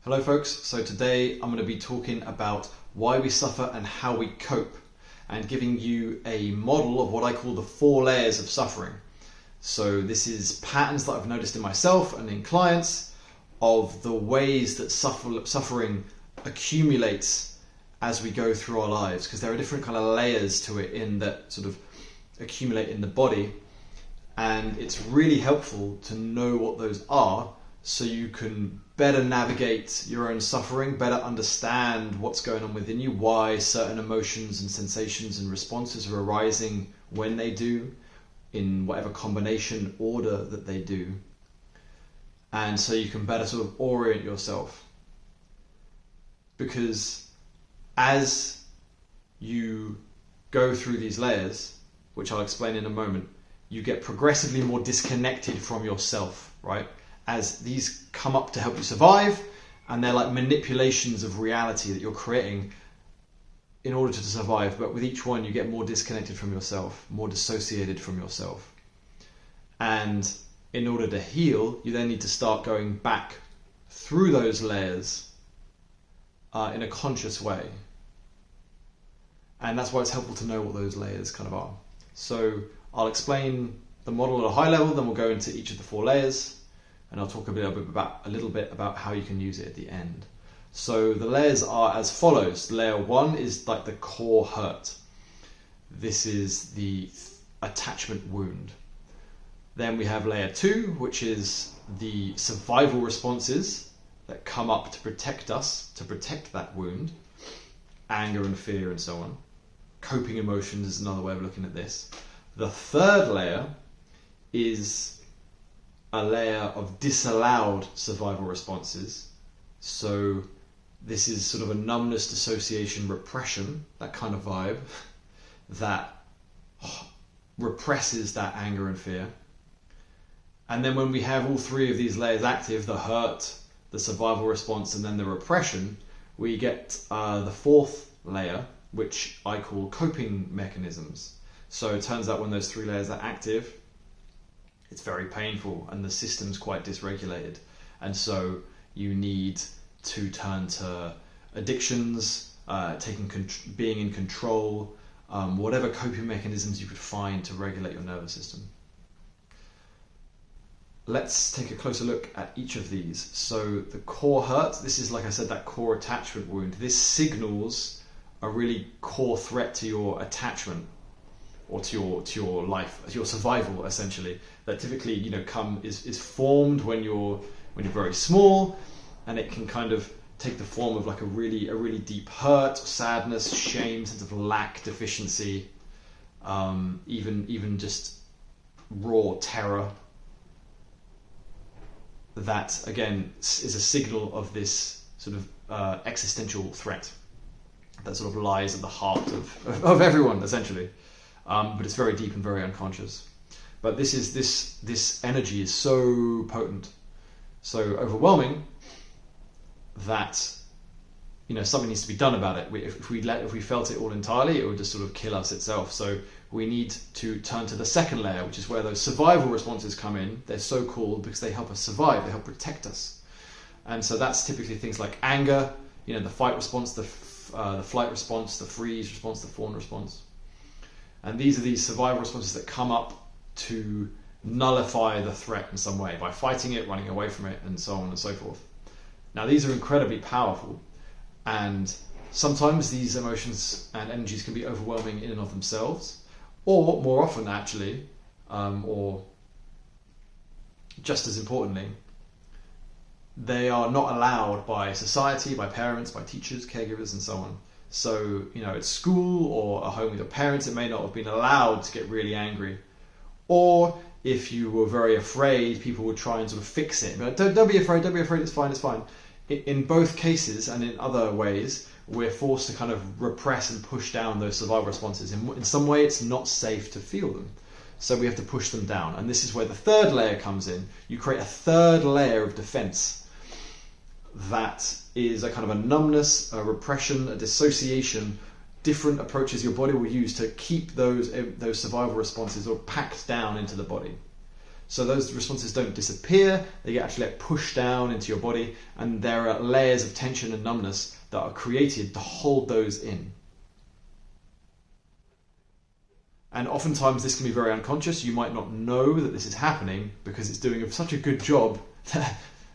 Hello folks, so today I'm going to be talking about why we suffer and how we cope, and giving you a model of what I call the 4 layers of suffering. So this is patterns that I've noticed in myself and in clients of the ways that suffering accumulates as we go through our lives, because there are different kind of layers to it in that sort of accumulate in the body, and it's really helpful to know what those are so you can better navigate your own suffering, better understand what's going on within you, why certain emotions and sensations and responses are arising when they do, in whatever combination order that they do, and so you can better sort of orient yourself. Because as you go through these layers, which I'll explain in a moment, you get progressively more disconnected from yourself, right? As these come up to help you survive, and they're like manipulations of reality that you're creating in order to survive, but with each one you get more disconnected from yourself, more dissociated from yourself. And in order to heal, you then need to start going back through those layers in a conscious way. And that's why it's helpful to know what those layers kind of are. So I'll explain the model at a high level, then we'll go into each of the 4 layers, and I'll talk a little bit about how you can use it at the end. So the layers are as follows. Layer 1 is like the core hurt. This is the attachment wound. Then we have layer 2, which is the survival responses that come up to protect us, to protect that wound. Anger and fear and so on. Coping emotions is another way of looking at this. The 3rd layer is a layer of disallowed survival responses. So this is sort of a numbness, dissociation, repression, that kind of vibe that represses that anger and fear. And then when we have all 3 of these layers active, the hurt, the survival response, and then the repression, we get the 4th layer, which I call coping mechanisms. So it turns out when those 3 layers are active, it's very painful and the system's quite dysregulated. And so you need to turn to addictions, being in control, whatever coping mechanisms you could find to regulate your nervous system. Let's take a closer look at each of these. So the core hurt, this is, like I said, that core attachment wound. This signals a really core threat to your attachment, or to your life, to your survival, essentially. That typically, is formed when you're very small, and it can kind of take the form of like a really deep hurt, sadness, shame, sense of lack, deficiency, even just raw terror. That again is a signal of this sort of existential threat that sort of lies at the heart of everyone, essentially. But it's very deep and very unconscious. But this energy is so potent, so overwhelming, that something needs to be done about it. If we felt it all entirely, it would just sort of kill us itself. So we need to turn to the 2nd layer, which is where those survival responses come in. They're so called because they help us survive, they help protect us. And so that's typically things like anger, the fight response, the flight response, the freeze response, the fawn response. And these are these survival responses that come up to nullify the threat in some way by fighting it, running away from it, and so on and so forth. Now these are incredibly powerful, and sometimes these emotions and energies can be overwhelming in and of themselves, or more often actually, or just as importantly, they are not allowed by society, by parents, by teachers, caregivers, and so on. So, at school or a home with your parents, it may not have been allowed to get really angry. Or if you were very afraid, people would try and sort of fix it. But don't be afraid, it's fine. In both cases and in other ways, we're forced to kind of repress and push down those survival responses. In some way, it's not safe to feel them. So we have to push them down. And this is where the 3rd layer comes in. You create a 3rd layer of defense that is a kind of a numbness, a repression, a dissociation, different approaches your body will use to keep those survival responses all packed down into the body. So those responses don't disappear, they get actually pushed down into your body, and there are layers of tension and numbness that are created to hold those in. And oftentimes this can be very unconscious. You might not know that this is happening because it's doing such a good job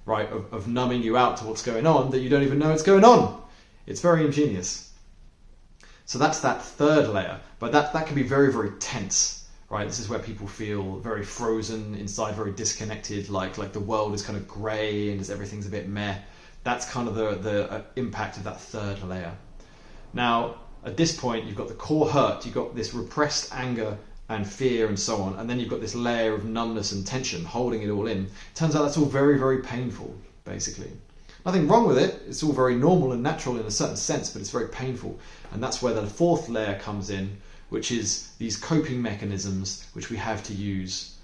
right, of numbing you out to what's going on that you don't even know it's going on. It's very ingenious. So that's that third layer, but that can be very, very tense. Right, this is where people feel very frozen inside, very disconnected, like the world is kind of grey and everything's a bit meh. That's kind of the impact of that third layer. Now, at this point, you've got the core hurt, you've got this repressed anger and fear and so on, and then you've got this layer of numbness and tension holding it all in. Turns out that's all very, very painful, basically. Nothing wrong with it, it's all very normal and natural in a certain sense, but it's very painful. And that's where the fourth layer comes in, which is these coping mechanisms which we have to use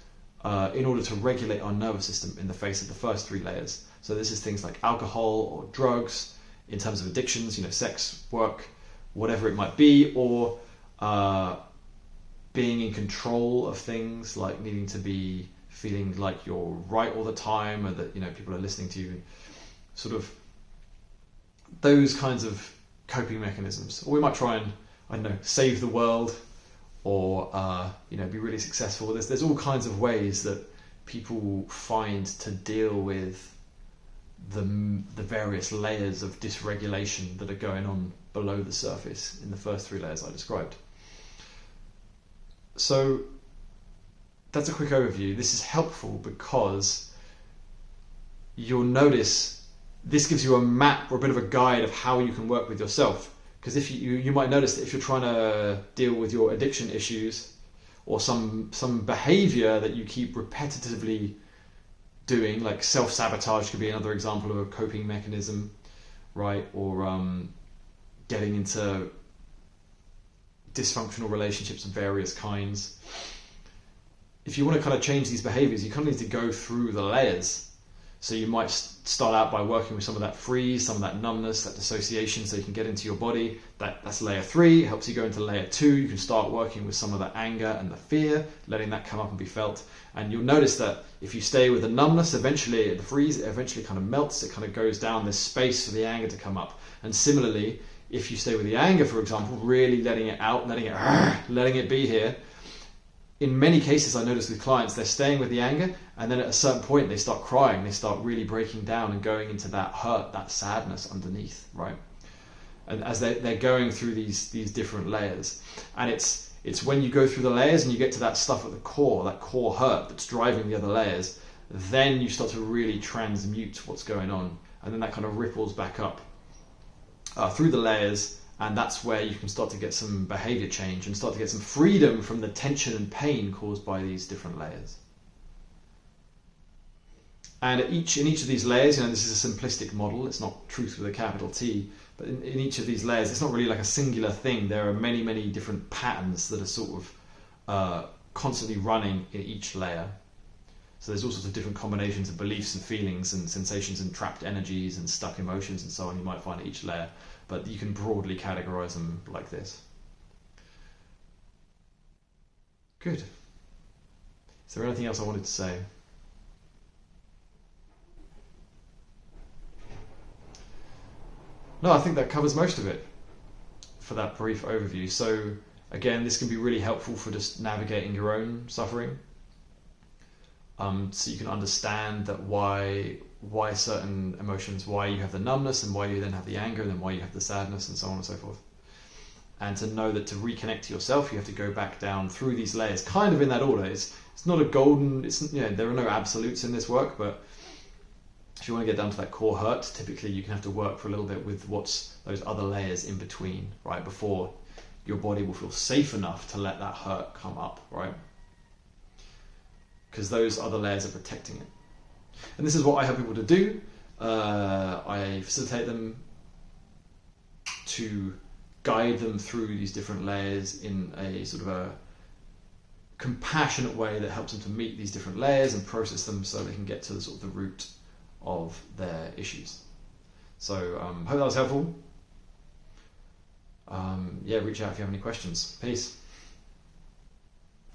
in order to regulate our nervous system in the face of the first three layers. So this is things like alcohol or drugs, in terms of addictions, sex, work, whatever it might be, or being in control of things, like needing to be feeling like you're right all the time, or that people are listening to you, sort of those kinds of coping mechanisms. Or we might try and, I don't know, save the world, or be really successful. There's all kinds of ways that people find to deal with the various layers of dysregulation that are going on below the surface in the first three layers I described. So that's a quick overview. This is helpful because you'll notice this gives you a map or a bit of a guide of how you can work with yourself. Because if you might notice that if you're trying to deal with your addiction issues, or some behavior that you keep repetitively doing, like self-sabotage could be another example of a coping mechanism, right? Or getting into dysfunctional relationships of various kinds. If you want to kind of change these behaviors, you kind of need to go through the layers. So you might start out by working with some of that freeze, some of that numbness, that dissociation, so you can get into your body. That's layer 3. It helps you go into layer 2. You can start working with some of that anger and the fear, letting that come up and be felt. And you'll notice that if you stay with the numbness, eventually the freeze, it eventually kind of melts. It kind of goes down. There's space for the anger to come up. And similarly, if you stay with the anger, for example, really letting it out, letting it be here. In many cases, I notice with clients, they're staying with the anger, and then at a certain point, they start crying. They start really breaking down and going into that hurt, that sadness underneath, right? And as they're going through these different layers, and it's when you go through the layers and you get to that stuff at the core, that core hurt that's driving the other layers, then you start to really transmute what's going on, and then that kind of ripples back up through the layers. And that's where you can start to get some behavior change and start to get some freedom from the tension and pain caused by these different layers. And in each of these layers, this is a simplistic model. It's not truth with a capital T, but in each of these layers, it's not really like a singular thing. There are many, many different patterns that are sort of constantly running in each layer. So there's all sorts of different combinations of beliefs and feelings and sensations and trapped energies and stuck emotions and so on you might find at each layer. But you can broadly categorize them like this. Good. Is there anything else I wanted to say? No, I think that covers most of it for that brief overview. So again, this can be really helpful for just navigating your own suffering. So you can understand that why certain emotions, why you have the numbness and why you then have the anger and then why you have the sadness and so on and so forth. And to know that to reconnect to yourself, you have to go back down through these layers, kind of in that order. It's not a golden, there are no absolutes in this work, but if you want to get down to that core hurt, typically you can have to work for a little bit with what's those other layers in between, right? Before your body will feel safe enough to let that hurt come up, right? Because those other layers are protecting it. And this is what I help people to do. I facilitate them to guide them through these different layers in a sort of a compassionate way that helps them to meet these different layers and process them so they can get to the sort of the root of their issues. So hope that was helpful. Reach out if you have any questions. Peace.